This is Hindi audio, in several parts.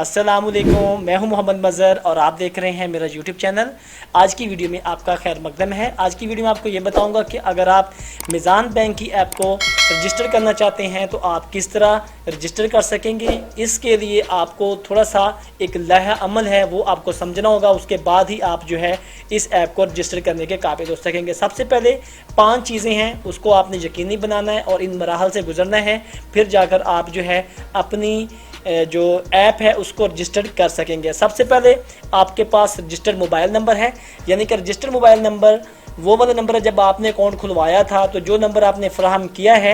अस्सलामुअलैकुम, मैं हूं मोहम्मद मज़हर और आप देख रहे हैं मेरा यूट्यूब चैनल। आज की वीडियो में आपका खैर मकदम है। आज की वीडियो में आपको ये बताऊंगा कि अगर आप मीज़ान बैंक की ऐप को रजिस्टर करना चाहते हैं तो आप किस तरह रजिस्टर कर सकेंगे। इसके लिए आपको थोड़ा सा एक लहा अमल है वो आपको समझना होगा, उसके बाद ही आप जो है इस ऐप को रजिस्टर करने के काबिल हो सकेंगे। सबसे पहले 5 चीज़ें हैं, उसको आपने यकीनी बनाना है और इन मराहल से गुजरना है, फिर जाकर आप जो है अपनी जो ऐप है उसको रजिस्टर कर सकेंगे। सबसे पहले आपके पास रजिस्टर्ड मोबाइल नंबर है, यानी कि रजिस्टर्ड मोबाइल नंबर वो वाला नंबर है जब आपने अकाउंट खुलवाया था तो जो नंबर आपने फ्राहम किया है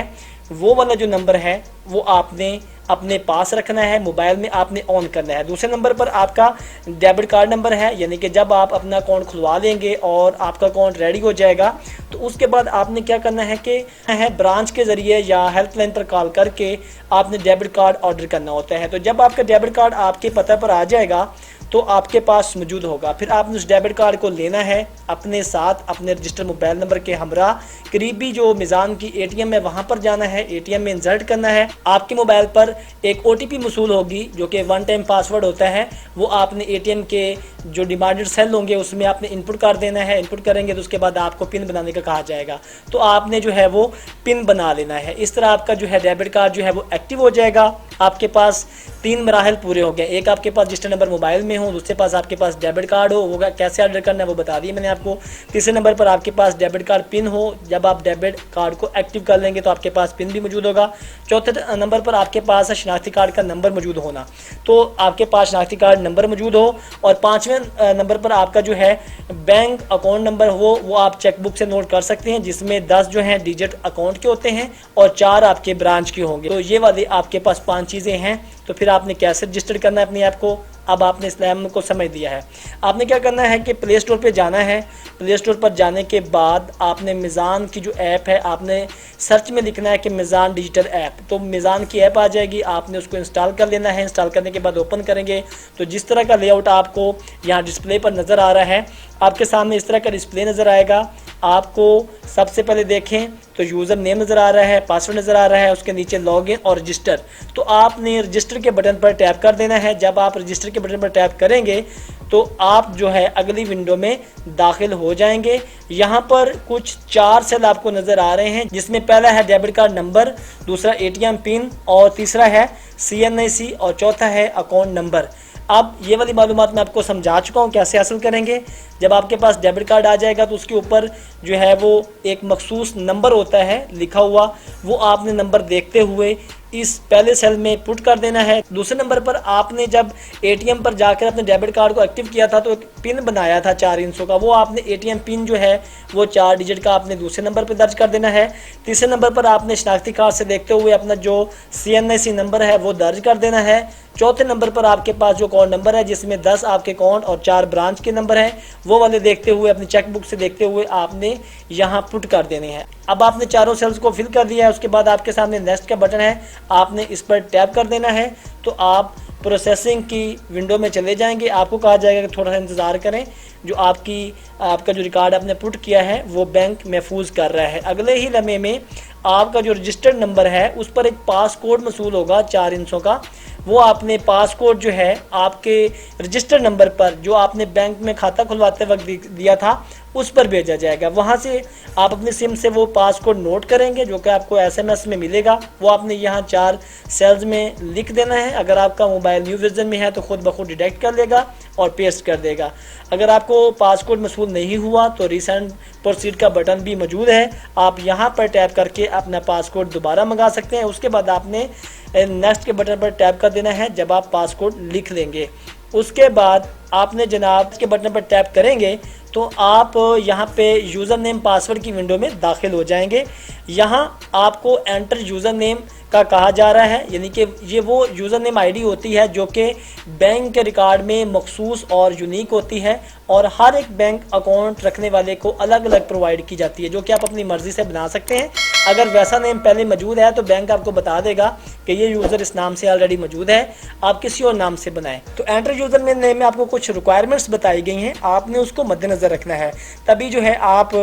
वो वाला जो नंबर है वो आपने अपने पास रखना है, मोबाइल में आपने ऑन करना है। दूसरे नंबर पर आपका डेबिट कार्ड नंबर है, यानी कि जब आप अपना अकाउंट खुलवा लेंगे और आपका अकाउंट रेडी हो जाएगा तो उसके बाद आपने क्या करना है कि ब्रांच के ज़रिए या हेल्पलाइन पर कॉल करके आपने डेबिट कार्ड ऑर्डर करना होता है। तो जब आपका डेबिट कार्ड आपके पता पर आ जाएगा तो आपके पास मौजूद होगा, फिर आपने उस डेबिट कार्ड को लेना है अपने साथ, अपने रजिस्टर्ड मोबाइल नंबर के हमरा करीबी जो मीज़ान की एटीएम है वहाँ पर जाना है, एटीएम में इंसर्ट करना है। आपके मोबाइल पर एक ओटीपी मौसूल होगी जो कि 1 टाइम पासवर्ड होता है, वो आपने एटीएम के जो डिमांडेड सेल होंगे उसमें आपने इनपुट कर देना है। इनपुट करेंगे तो उसके बाद आपको पिन बनाने का कहा जाएगा, तो आपने जो है वो पिन बना लेना है। इस तरह आपका जो है डेबिट कार्ड जो है वो एक्टिव हो जाएगा। आपके पास 3 मराहल पूरे हो गए, एक आपके पास रजिस्टर्ड नंबर मोबाइल में हो, दूसरे पास आपके पास डेबिट कार्ड हो, वो कैसे ऑर्डर करना है वो बता दिया मैंने आपको। तीसरे नंबर पर आपके पास डेबिट कार्ड पिन हो, जब आप डेबिट कार्ड को एक्टिव कर लेंगे तो आपके पास पिन भी मौजूद होगा। चौथे नंबर पर आपके पास शनाख्ती कार्ड का नंबर मौजूद होना, तो आपके पास शनाख्ती कार्ड नंबर मौजूद हो। और 5वें नंबर पर आपका जो है बैंक अकाउंट नंबर हो, वो आप चेकबुक से नोट कर सकते हैं, जिसमें 10 जो हैं डिजिट अकाउंट के होते हैं और 4 आपके ब्रांच के होंगे। तो ये वाले आपके पास 5 चीज़ें हैं। तो फिर आपने कैसे रजिस्टर करना है अपनी ऐप को, अब आपने इस्लाम को समझ दिया है। आपने क्या करना है कि प्ले स्टोर पे जाना है। प्ले स्टोर पर जाने के बाद आपने मीज़ान की जो ऐप है आपने सर्च में लिखना है कि मीज़ान डिजिटल ऐप, तो मीज़ान की ऐप आ जाएगी, आपने उसको इंस्टॉल कर लेना है। इंस्टॉल करने के बाद ओपन करेंगे तो जिस तरह का लेआउट आपको यहाँ डिस्प्ले पर नज़र आ रहा है, आपके सामने इस तरह का डिस्प्ले नज़र आएगा। आपको सबसे पहले देखें तो यूज़र नेम नज़र आ रहा है, पासवर्ड नज़र आ रहा है, उसके नीचे लॉगिन और रजिस्टर, तो आपने रजिस्टर के बटन पर टैप कर देना है। जब आप रजिस्टर के बटन पर टैप करेंगे तो आप जो है अगली विंडो में दाखिल हो जाएंगे। यहाँ पर कुछ 4 सेल आपको नज़र आ रहे हैं, जिसमें पहला है डेबिट कार्ड नंबर, दूसरा एटीएम पिन और तीसरा है CNIC और चौथा है अकाउंट नंबर। अब ये वाली मालूमात मैं आपको समझा चुका हूँ कैसे हासिल करेंगे। जब आपके पास डेबिट कार्ड आ जाएगा तो उसके ऊपर जो है वो एक मखसूस नंबर होता है लिखा हुआ, वो आपने नंबर देखते हुए इस पहले सेल में पुट कर देना है। दूसरे नंबर पर आपने जब एटीएम पर जाकर अपने डेबिट कार्ड को एक्टिव किया था तो एक पिन बनाया था 4 इंचों का, वो आपने एटीएम पिन जो है वो 4 डिजिट का आपने दूसरे नंबर पर दर्ज कर देना है। तीसरे नंबर पर आपने शनाख्ती कार्ड से देखते हुए अपना जो CNIC नंबर है वो दर्ज कर देना है। चौथे नंबर पर आपके पास जो अकाउंट नंबर है जिसमें 10 आपके अकाउंट और 4 ब्रांच के नंबर हैं, वो वाले देखते हुए अपनी चेकबुक से देखते हुए आपने यहाँ पुट कर देने हैं। अब आपने चारों सेल्स को फिल कर दिया है, उसके बाद आपके सामने नेक्स्ट का बटन है, आपने इस पर टैप कर देना है तो आप प्रोसेसिंग की विंडो में चले जाएंगे। आपको कहा जाएगा कि थोड़ा सा इंतज़ार करें, जो आपका जो रिकॉर्ड आपने पुट किया है वो बैंक महफूज कर रहा है। अगले ही लम्हे में आपका जो रजिस्टर्ड नंबर है उस पर एक पासकोड मसूल होगा 4 इंचों का, वो आपने पासकोड जो है आपके रजिस्टर्ड नंबर पर जो आपने बैंक में खाता खुलवाते वक्त दिया था उस पर भेजा जाएगा। वहाँ से आप अपनी सिम से वो पासकोड नोट करेंगे जो कि आपको SMS में मिलेगा, वो आपने यहाँ 4 सेल्स में लिख देना है। अगर आपका मोबाइल न्यू वर्जन में है तो खुद ब खुद डिटेक्ट कर लेगा और पेस्ट कर देगा। अगर आपको पासकोड मसूल नहीं हुआ तो रीसेंट प्रोसीड का बटन भी मौजूद है, आप यहाँ पर टैप करके अपना पासकोड दोबारा मंगा सकते हैं। उसके बाद आपने नेक्स्ट के बटन पर टैप कर देना है जब आप पासकोड लिख लेंगे। उसके बाद आपने जनाब के बटन पर टैप करेंगे तो आप यहाँ पे यूज़र नेम पासवर्ड की विंडो में दाखिल हो जाएंगे। यहाँ आपको एंटर यूज़र नेम का कहा जा रहा है, यानी कि ये वो यूज़र नेम ID होती है जो कि बैंक के रिकॉर्ड में मखसूस और यूनिक होती है और हर एक बैंक अकाउंट रखने वाले को अलग अलग प्रोवाइड की जाती है, जो कि आप अपनी मर्ज़ी से बना सकते हैं। अगर वैसा नेम पहले मौजूद है तो बैंक आपको बता देगा कि ये यूज़र इस नाम से ऑलरेडी मौजूद है, आप किसी और नाम से बनाएं। तो एंटर यूज़र नेम में आपको कुछ रिक्वायरमेंट्स बताई गई हैं, आपने उसको मद्देनज़र रखना है, तभी जो है आप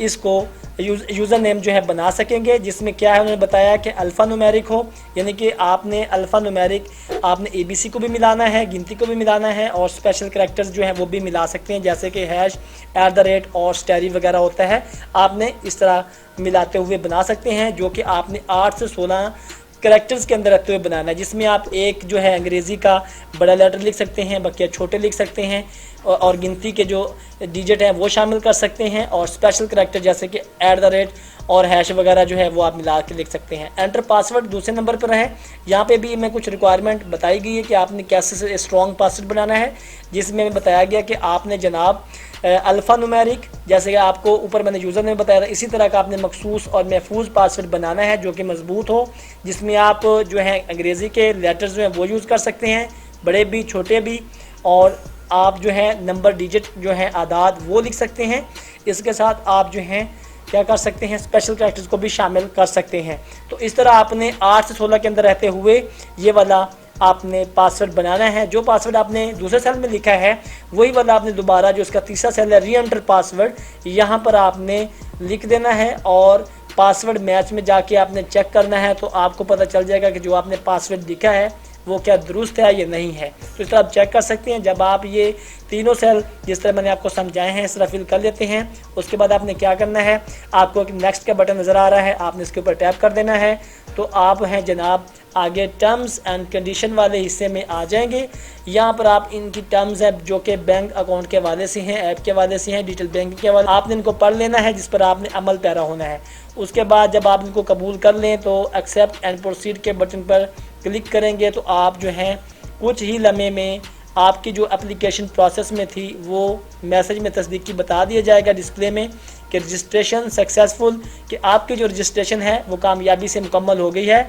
इसको यूज़र नेम जो है बना सकेंगे। जिसमें क्या है, उन्होंने बताया कि अल्फ़ा न्यूमेरिक हो, यानी कि आपने अल्फ़ा न्यूमेरिक आपने ABC को भी मिलाना है, गिनती को भी मिलाना है, और स्पेशल करैक्टर्स जो है वो भी मिला सकते हैं, जैसे कि हैश, @ और स्टैरी वगैरह होता है, आपने इस तरह मिलाते हुए बना सकते हैं, जो कि आपने 8 से 16 करैक्टर्स के अंदर रखते हुए बनाना है। जिसमें आप एक जो है अंग्रेज़ी का बड़ा लेटर लिख सकते हैं, बाकी छोटे लिख सकते हैं, और गिनती के जो डिजिट हैं वो शामिल कर सकते हैं, और स्पेशल करैक्टर जैसे कि @ और हैश वगैरह जो है वो आप मिला के लिख सकते हैं। एंटर पासवर्ड दूसरे नंबर पर है। यहाँ पे भी मैं कुछ रिक्वायरमेंट बताई गई है कि आपने कैसे स्ट्रॉन्ग पासवर्ड बनाना है, जिसमें बताया गया कि आपने जनाब अल्फ़ा न्यूमेरिक, जैसे कि आपको ऊपर मैंने यूज़र ने बताया था, इसी तरह का आपने मखसूस और महफूज पासवर्ड बनाना है जो कि मजबूत हो, जिसमें आप जो है अंग्रेज़ी के लेटर्स जो हैं वो यूज़ कर सकते हैं, बड़े भी छोटे भी, और आप जो है नंबर डिजिट जो है आदाद वो लिख सकते हैं। इसके साथ आप जो हैं क्या कर सकते हैं, स्पेशल कैरेक्टर्स को भी शामिल कर सकते हैं। तो इस तरह आपने 8 से 16 के अंदर रहते हुए ये वाला आपने पासवर्ड बनाना है। जो पासवर्ड आपने दूसरे सेल में लिखा है वही वाला आपने दोबारा जो इसका तीसरा सेल है री एंटर पासवर्ड, यहाँ पर आपने लिख देना है, और पासवर्ड मैच में जाके आपने चेक करना है, तो आपको पता चल जाएगा कि जो आपने पासवर्ड लिखा है वो क्या दुरुस्त है या नहीं है। तो इस तरह आप चेक कर सकते हैं। जब आप ये तीनों सेल जिस तरह मैंने आपको समझाए हैं इस तरह फिल कर लेते हैं, उसके बाद आपने क्या करना है, आपको एक नेक्स्ट का बटन नज़र आ रहा है, आपने इसके ऊपर टैप कर देना है, तो आप हैं जनाब आगे टर्म्स एंड कंडीशन वाले हिस्से में आ जाएंगे। यहाँ पर आप इनकी टर्म्स हैं जो कि बैंक अकाउंट के हवाले से हैं, ऐप के हवाले से हैं, डिजिटल बैंकिंग के हवाले, आपने इनको पढ़ लेना है, जिस पर आपने अमल पैरा होना है। उसके बाद जब आप इनको कबूल कर लें तो एक्सेप्ट एंड प्रोसीड के बटन पर क्लिक करेंगे, तो आप जो हैं कुछ ही लम्हे में आपकी जो एप्लीकेशन प्रोसेस में थी वो मैसेज में तस्दीकी बता दिया जाएगा डिस्प्ले में कि रजिस्ट्रेशन सक्सेसफुल, कि आपकी जो रजिस्ट्रेशन है वो कामयाबी से मुकम्मल हो गई है।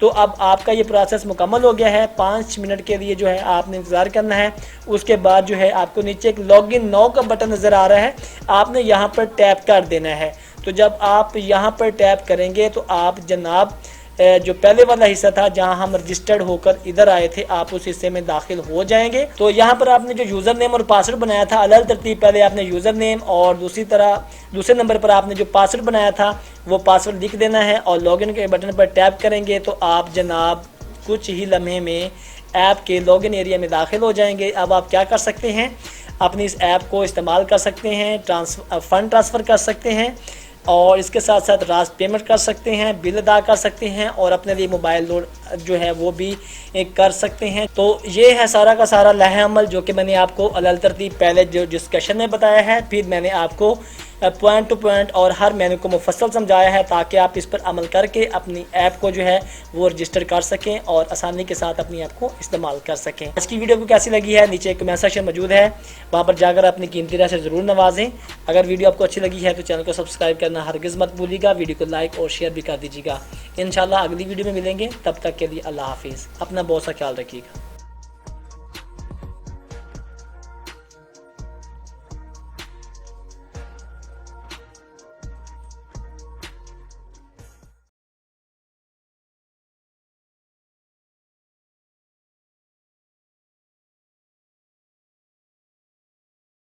तो अब आपका ये प्रोसेस मुकम्मल हो गया है। 5 मिनट के लिए जो है आपने इंतज़ार करना है। उसके बाद जो है आपको नीचे एक लॉगिन नाउ का बटन नज़र आ रहा है, आपने यहाँ पर टैप कर देना है। तो जब आप यहाँ पर टैप करेंगे तो आप जनाब जो पहले वाला हिस्सा था जहां हम रजिस्टर्ड होकर इधर आए थे, आप उस हिस्से में दाखिल हो जाएंगे। तो यहाँ पर आपने जो यूज़र नेम और पासवर्ड बनाया था अलग तरतीब, पहले आपने यूज़र नेम और दूसरे नंबर पर आपने जो पासवर्ड बनाया था वो पासवर्ड लिख देना है, और लॉगिन के बटन पर टैप करेंगे तो आप जनाब कुछ ही लम्हे में ऐप के लॉगिन एरिया में दाखिल हो जाएंगे। अब आप क्या कर सकते हैं, अपनी इस ऐप को इस्तेमाल कर सकते हैं, फ़ंड ट्रांसफ़र कर सकते हैं, और इसके साथ साथ रास्त पेमेंट कर सकते हैं, बिल अदा कर सकते हैं, और अपने लिए मोबाइल लोड जो है वो भी कर सकते हैं। तो ये है सारा का सारा लह अमल जो कि मैंने आपको अलग तरतीब पहले जो डिस्कशन में बताया है, फिर मैंने आपको पॉइंट टू पॉइंट और हर मेनू को मुफस्सल समझाया है, ताकि आप इस पर अमल करके अपनी ऐप को जो है वो रजिस्टर कर सकें और आसानी के साथ अपनी ऐप को इस्तेमाल कर सकें। आज की वीडियो को कैसी लगी है, नीचे एक कमेंट सेक्शन मौजूद है, वहाँ पर जाकर अपनी कीमती राय से ज़रूर नवाजें। अगर वीडियो आपको अच्छी लगी है तो चैनल को सब्सक्राइब करना हरगिज़ मत भूलिएगा, वीडियो को लाइक और शेयर भी कर दीजिएगा। इंशाल्लाह अगली वीडियो में मिलेंगे, तब तक के लिए अल्लाह हाफिज़। अपना बहुत सा ख्याल रखिएगा।